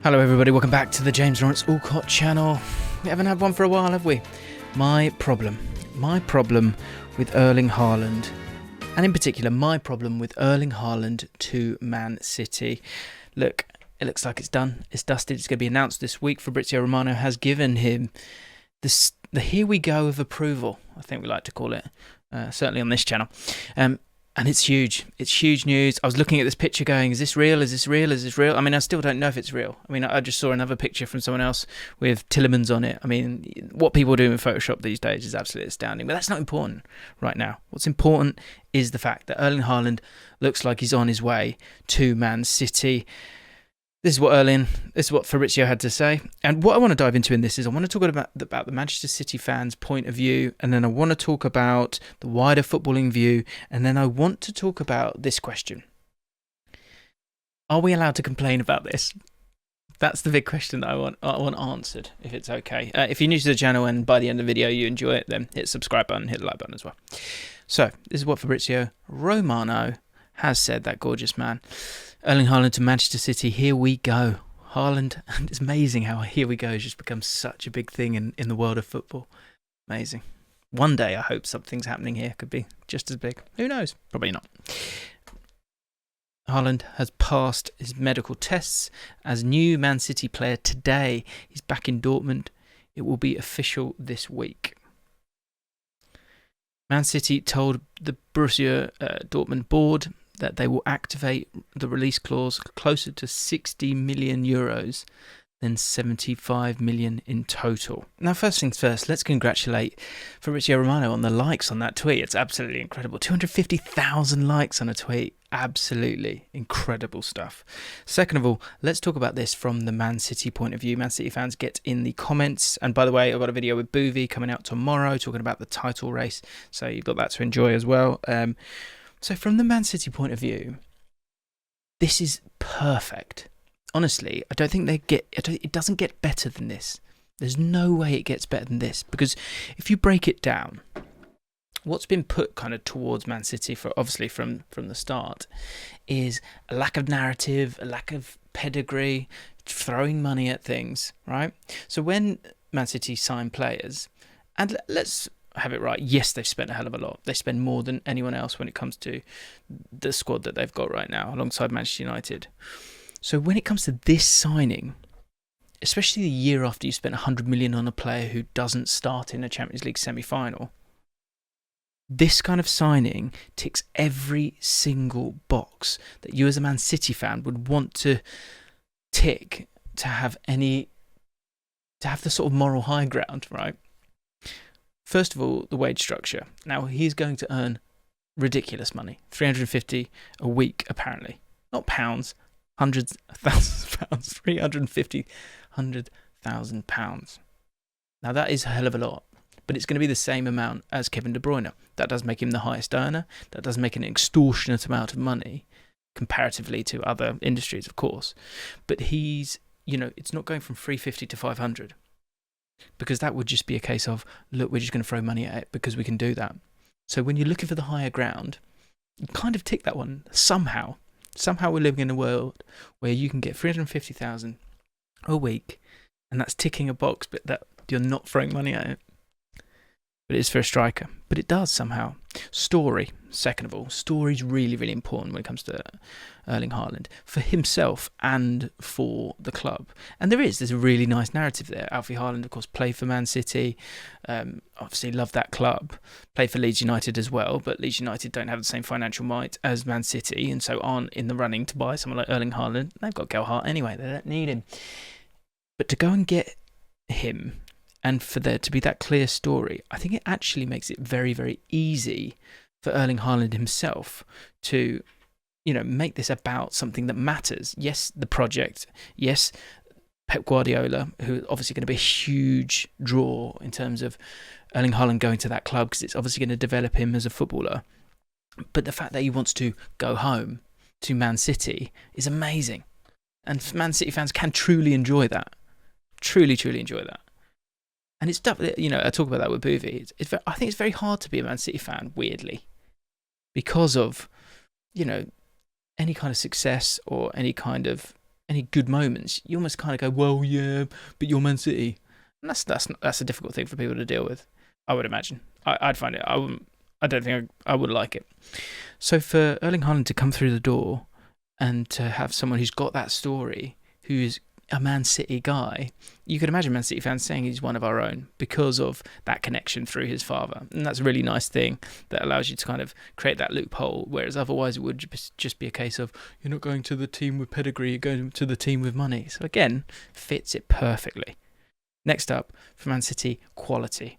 Hello everybody, welcome back to the James Lawrence Allcott channel. We haven't had one for a while, have we? My problem with Erling Haaland, and in particular my problem with Erling Haaland to Man City. Look, it looks like it's done, it's dusted, it's going to be announced this week. Fabrizio Romano has given him the here we go of approval, I think we like to call it, certainly on this channel. And it's huge. It's huge news. I was looking at this picture going, is this real? Is this real? Is this real? I mean, I still don't know if it's real. I mean, I just saw another picture from someone else with Tillemans on it. I mean, what people do in Photoshop these days is absolutely astounding. But that's not important right now. What's important is the fact that Erling Haaland looks like he's on his way to Man City. This is what Fabrizio had to say. And what I want to dive into in this is I want to talk about the Manchester City fans' point of view, and then I want to talk about the wider footballing view, and then I want to talk about this question. Are we allowed to complain about this? That's the big question that I want answered, if it's okay. If you're new to the channel and by the end of the video you enjoy it, then hit the subscribe button, hit the like button as well. So, this is what Fabrizio Romano has said, that gorgeous man. Erling Haaland to Manchester City, here we go. Haaland, and it's amazing how here we go has just become such a big thing in the world of football. Amazing. One day I hope something's happening here, could be just as big. Who knows? Probably not. Haaland has passed his medical tests as new Man City player today. He's back in Dortmund. It will be official this week. Man City told the Borussia Dortmund board that they will activate the release clause closer to 60 million euros than 75 million in total. Now, first things first, let's congratulate Fabrizio Romano on the likes on that tweet. It's absolutely incredible. 250,000 likes on a tweet. Absolutely incredible stuff. Second of all, let's talk about this from the Man City point of view. Man City fans, get in the comments. And by the way, I've got a video with Boovy coming out tomorrow talking about the title race. So you've got that to enjoy as well. So from the Man City point of view, this is perfect. Honestly, I don't think it doesn't get better than this. There's no way it gets better than this, because if you break it down, what's been put kind of towards Man City obviously from the start is a lack of narrative, a lack of pedigree, throwing money at things, right? So when Man City sign players, and let's have it right, yes, they've spent a hell of a lot. They spend more than anyone else when it comes to the squad that they've got right now, alongside Manchester United. So when it comes to this signing, especially the year after you spent 100 million on a player who doesn't start in a Champions League semi-final, this kind of signing ticks every single box that you as a Man City fan would want to tick to have the sort of moral high ground, right? First of all, the wage structure. Now, he's going to earn ridiculous money. 350 a week, apparently. Not pounds, hundreds of thousands of pounds. 100,000 pounds. Now, that is a hell of a lot. But it's going to be the same amount as Kevin De Bruyne. That does make him the highest earner. That does make an extortionate amount of money, comparatively to other industries, of course. But he's, it's not going from 350 to 500. Because that would just be a case of, look, we're just going to throw money at it because we can do that. So when you're looking for the higher ground, you kind of tick that one somehow. Somehow we're living in a world where you can get 350,000 a week, and that's ticking a box, but that you're not throwing money at it. But it's for a striker. But it does somehow. Story, second of all. Story's really, really important when it comes to Erling Haaland, for himself and for the club. And there's a really nice narrative there. Alfie Haaland, of course, played for Man City. Obviously loved that club. Played for Leeds United as well, but Leeds United don't have the same financial might as Man City, and so aren't in the running to buy someone like Erling Haaland. They've got Gelhardt anyway. They don't need him. But to go and get him, and for there to be that clear story, I think it actually makes it very, very easy for Erling Haaland himself to, make this about something that matters. Yes, the project. Yes, Pep Guardiola, who is obviously going to be a huge draw in terms of Erling Haaland going to that club, because it's obviously going to develop him as a footballer. But the fact that he wants to go home to Man City is amazing. And Man City fans can truly enjoy that. Truly, truly enjoy that. And it's tough, I talk about that with Boovy. I think it's very hard to be a Man City fan, weirdly, because of, any kind of success or any kind of any good moments, you almost kind of go, well, yeah, but you're Man City. And that's a difficult thing for people to deal with, I would imagine. I'd find it. I don't think I would like it. So for Erling Haaland to come through the door and to have someone who's got that story, who's a Man City guy, you could imagine Man City fans saying he's one of our own because of that connection through his father. And that's a really nice thing that allows you to kind of create that loophole, whereas otherwise it would just be a case of you're not going to the team with pedigree, you're going to the team with money. So again, fits it perfectly. Next up, for Man City, quality.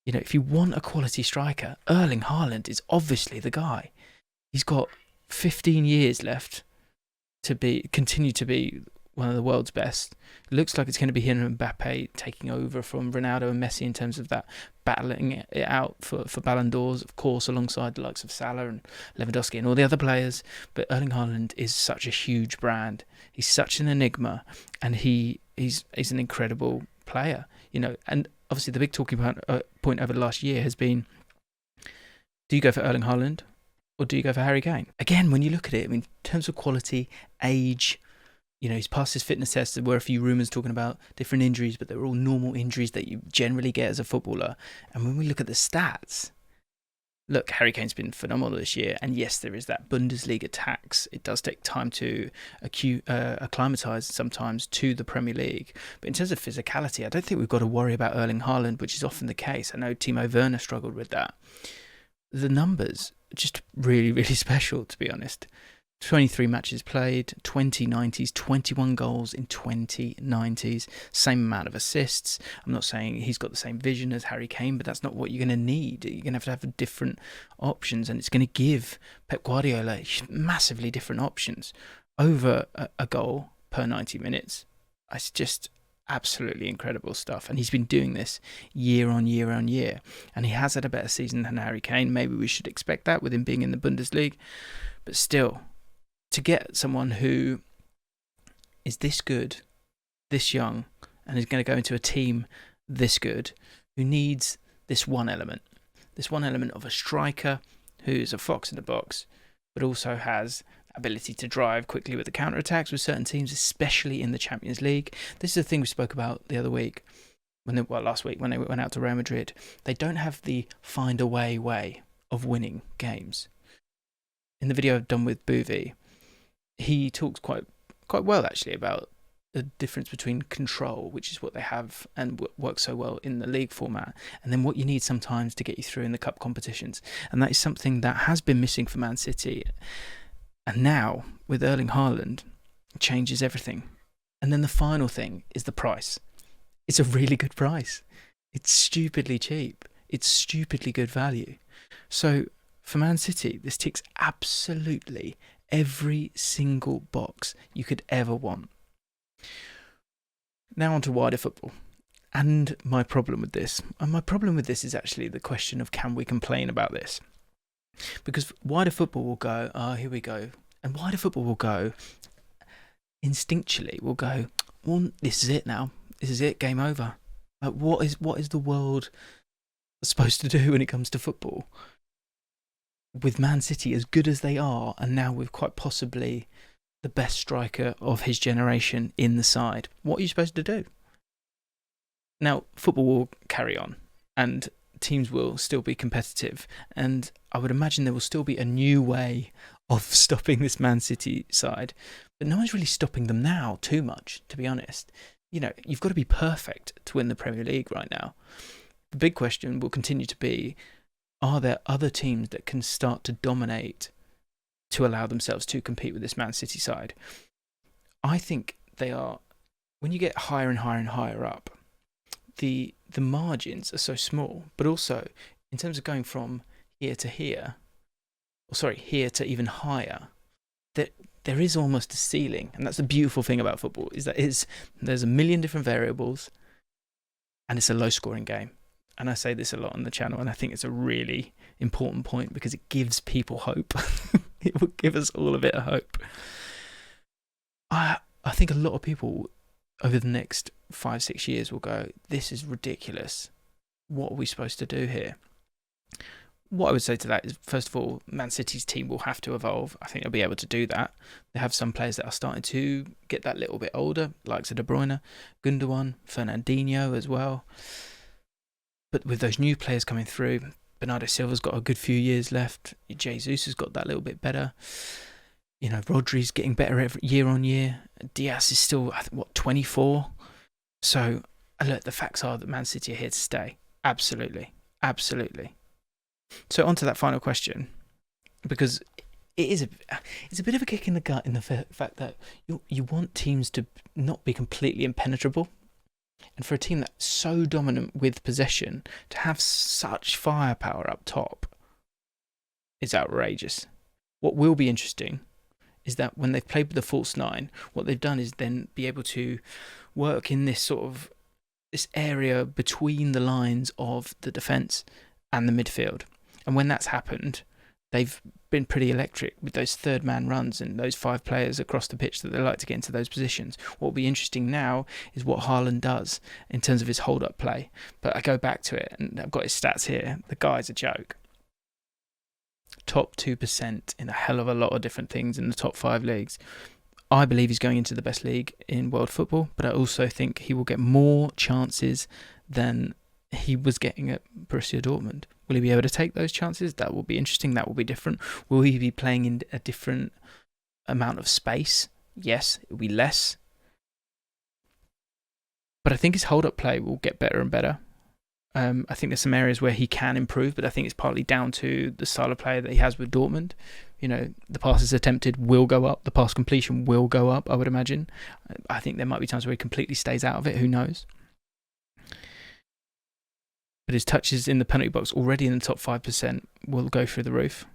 If you want a quality striker, Erling Haaland is obviously the guy. He's got 15 years left to continue to be one of the world's best. It looks like it's going to be him and Mbappe taking over from Ronaldo and Messi in terms of that battling it out for Ballon d'Ors, of course, alongside the likes of Salah and Lewandowski and all the other players. But Erling Haaland is such a huge brand. He's such an enigma, and he's an incredible player. And obviously the big talking point over the last year has been, do you go for Erling Haaland or do you go for Harry Kane? Again, when you look at it, in terms of quality, age, he's passed his fitness test. There were a few rumours talking about different injuries, but they were all normal injuries that you generally get as a footballer. And when we look at the stats, look, Harry Kane's been phenomenal this year. And yes, there is that Bundesliga tax. It does take time to acclimatise sometimes to the Premier League. But in terms of physicality, I don't think we've got to worry about Erling Haaland, which is often the case. I know Timo Werner struggled with that. The numbers are just really, really special, to be honest. 23 matches played, 20 90s, 21 goals in 20 90s, same amount of assists. I'm not saying he's got the same vision as Harry Kane, but that's not what you're going to need. You're going to have different options, and it's going to give Pep Guardiola massively different options over a goal per 90 minutes. It's just absolutely incredible stuff, and he's been doing this year on year on year, and he has had a better season than Harry Kane. Maybe we should expect that with him being in the Bundesliga, but still, to get someone who is this good, this young, and is going to go into a team this good, who needs this one element of a striker who is a fox in the box, but also has ability to drive quickly with the counter-attacks with certain teams, especially in the Champions League. This is a thing we spoke about the other week, last week when they went out to Real Madrid. They don't have the find-a-way way of winning games. In the video I've done with Bouvie, he talks quite well actually about the difference between control, which is what they have and works so well in the league format, and then what you need sometimes to get you through in the cup competitions. And that is something that has been missing for Man City. And now, with Erling Haaland, it changes everything. And then the final thing is the price. It's a really good price. It's stupidly cheap. It's stupidly good value. So for Man City, this ticks absolutely every single box you could ever want. Now on to wider football. And my problem with this. And my problem with this is actually the question of, can we complain about this? Because wider football will go, here we go. And wider football will go, instinctually, will go, well, this is it now. This is it, game over. Like, what is the world supposed to do when it comes to football? With Man City as good as they are, and now with quite possibly the best striker of his generation in the side, what are you supposed to do? Now, football will carry on, and teams will still be competitive, and I would imagine there will still be a new way of stopping this Man City side, but no one's really stopping them now too much, to be honest. You've got to be perfect to win the Premier League right now. The big question will continue to be, are there other teams that can start to dominate to allow themselves to compete with this Man City side? I think they are. When you get higher and higher and higher up, the margins are so small, but also in terms of going from here to here, here to even higher, that there is almost a ceiling. And that's the beautiful thing about football, is that there's a million different variables, and it's a low scoring game. And I say this a lot on the channel, and I think it's a really important point because it gives people hope. It will give us all a bit of hope. I think a lot of people over the next 5-6 years will go, this is ridiculous. What are we supposed to do here? what I would say to that is, first of all, Man City's team will have to evolve. I think they'll be able to do that. They have some players that are starting to get that little bit older, like De Bruyne, Gundogan, Fernandinho as well. But with those new players coming through, Bernardo Silva's got a good few years left. Jesus has got that little bit better. You know, Rodri's getting better every year on year. Diaz is still, 24? So, look, the facts are that Man City are here to stay. Absolutely. Absolutely. So, on to that final question. Because it's a bit of a kick in the gut in the fact that you want teams to not be completely impenetrable. And for a team that's so dominant with possession, to have such firepower up top is outrageous. What will be interesting is that when they've played with the false nine, what they've done is then be able to work in this sort of this area between the lines of the defence and the midfield. And when that's happened, they've been pretty electric with those third man runs and those 5 players across the pitch that they like to get into those positions. What will be interesting now is what Haaland does in terms of his hold-up play. But I go back to it, and I've got his stats here. The guy's a joke. Top 2% in a hell of a lot of different things in the top 5 leagues. I believe he's going into the best league in world football, but I also think he will get more chances than he was getting at Borussia Dortmund. Will he be able to take those chances? That will be interesting. That will be different. Will he be playing in a different amount of space? Yes, it will be less. But I think his hold-up play will get better and better. I think there's some areas where he can improve, but I think it's partly down to the style of play that he has with Dortmund. You know, the passes attempted will go up. The pass completion will go up, I would imagine. I think there might be times where he completely stays out of it. Who knows? But his touches in the penalty box, already in the top 5%, will go through the roof.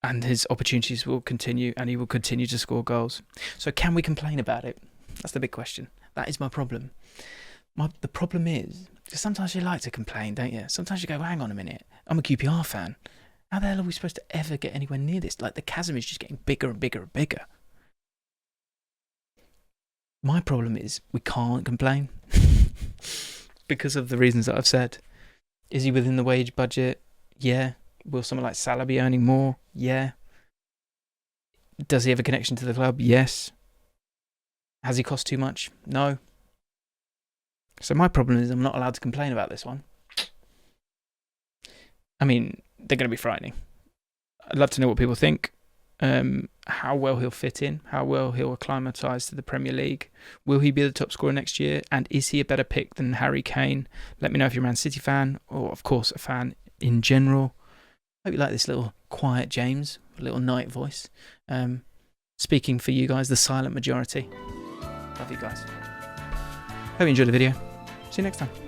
And his opportunities will continue, and he will continue to score goals. So can we complain about it? That's the big question. That is my problem. The problem is, because sometimes you like to complain, don't you? Sometimes you go, well, hang on a minute, I'm a QPR fan. How the hell are we supposed to ever get anywhere near this? Like, the chasm is just getting bigger and bigger and bigger. My problem is we can't complain because of the reasons that I've said. Is he within the wage budget? Yeah. Will someone like Salah be earning more? Yeah. Does he have a connection to the club? Yes. Has he cost too much? No. So my problem is I'm not allowed to complain about this one. I mean, they're going to be frightening. I'd love to know what people think. How well he'll fit in. How well he'll acclimatise to the Premier League. Will he be the top scorer next year? And is he a better pick than Harry Kane? Let me know if you're a Man City fan, or of course a fan in general. Hope you like this little quiet James, a little night voice. Speaking for you guys, the silent majority. Love you guys. Hope you enjoyed the video. See you next time.